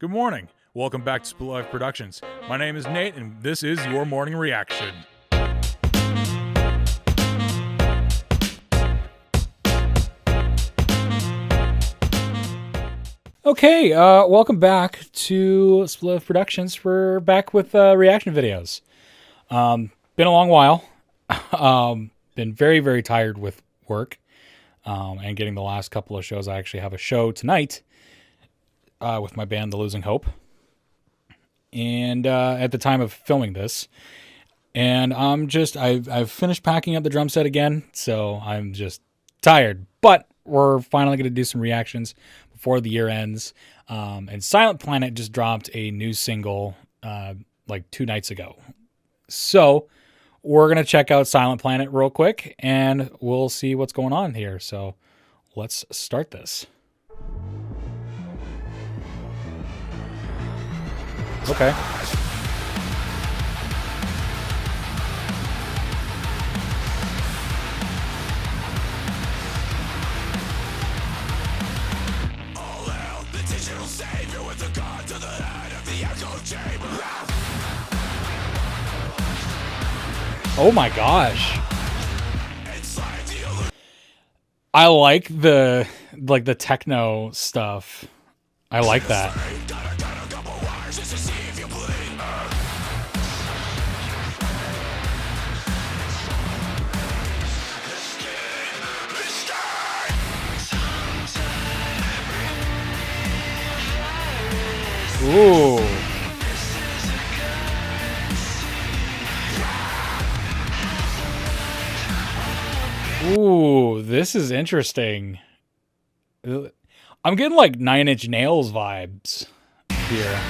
Good morning. Welcome back to Split Life Productions. My name is Nate, and this is your morning reaction. Okay, welcome back to Split Life Productions. We're back with reaction videos. Been a long while. Been very, very tired with work and getting the last couple of shows. I actually have a show tonight with my band, The Losing Hope. And at the time of filming this, and I've finished packing up the drum set again, so I'm just tired. But we're finally going to do some reactions before the year ends. And Silent Planet just dropped a new single like 2 nights ago. So we're going to check out Silent Planet real quick, and we'll see what's going on here. So let's start this. Okay. Oh my gosh. I like the techno stuff. I like that. Ooh. Ooh, this is interesting. I'm getting like 9 Inch Nails vibes here.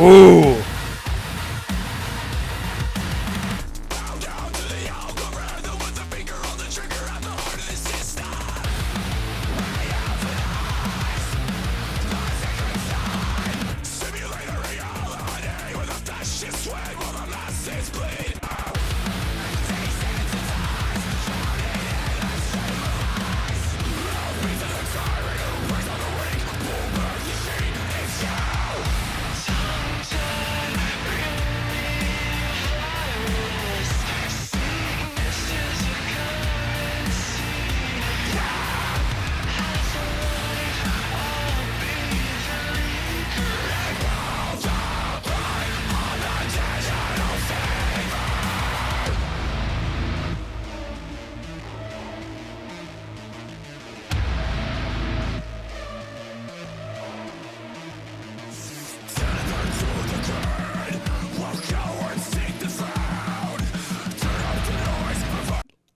Ooh.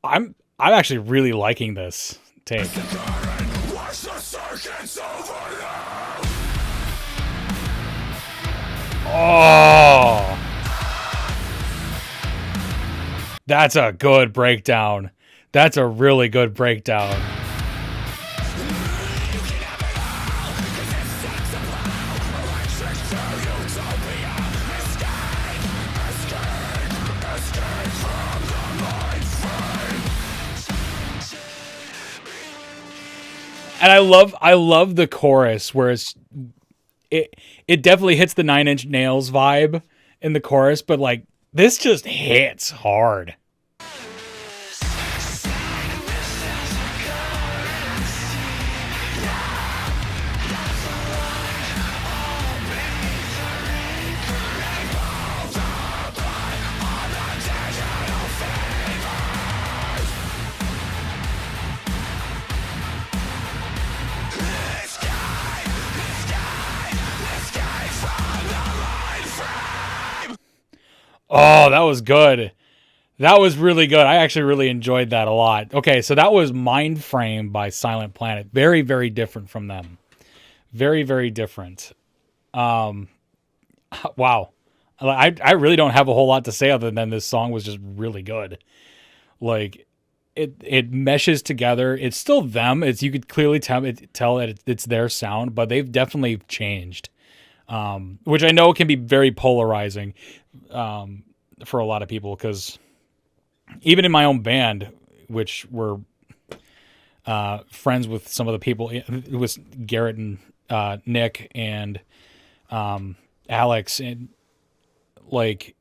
I'm actually really liking this take. Oh, that's a good breakdown. That's a really good breakdown. And I love the chorus where it definitely hits the 9 Inch Nails vibe in the chorus, but like this just hits hard. Oh, that was good. That was really good. I actually really enjoyed that a lot. Okay, so that was Mindframe by Silent Planet. Very, very different from them. Very, very different. Wow. I really don't have a whole lot to say other than this song was just really good. Like it meshes together. It's still them. You could clearly tell that it's their sound, but they've definitely changed. which I know can be very polarizing for a lot of people, because even in my own band, which we're friends with some of the people, it was Garrett and Nick and Alex, and like,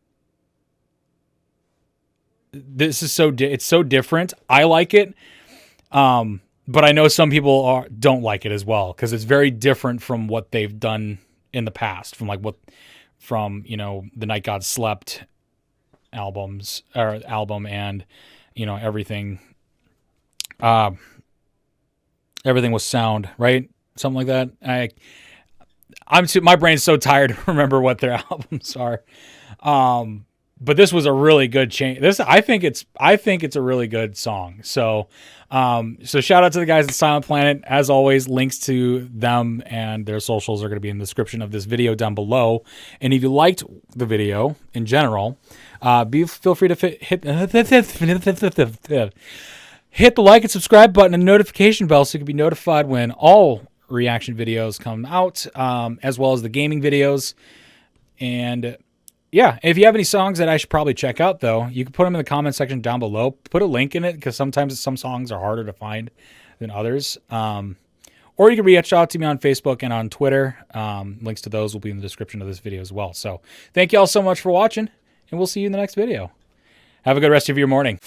this is it's so different. I like it, but I know some people don't like it as well, because it's very different from what they've done in the past, from the Night God Slept album, and everything. Everything was sound, right? Something like that. My brain's so tired to remember what their albums are. But this was a really good change. I think it's a really good song. So shout out to the guys at Silent Planet. As always, links to them and their socials are going to be in the description of this video down below. And if you liked the video in general, feel free to hit the like and subscribe button and notification bell so you can be notified when all reaction videos come out, as well as the gaming videos. And yeah, if you have any songs that I should probably check out, though, you can put them in the comment section down below. Put a link in it, because sometimes some songs are harder to find than others. Or you can reach out to me on Facebook and on Twitter. Links to those will be in the description of this video as well. So thank you all so much for watching, and we'll see you in the next video. Have a good rest of your morning.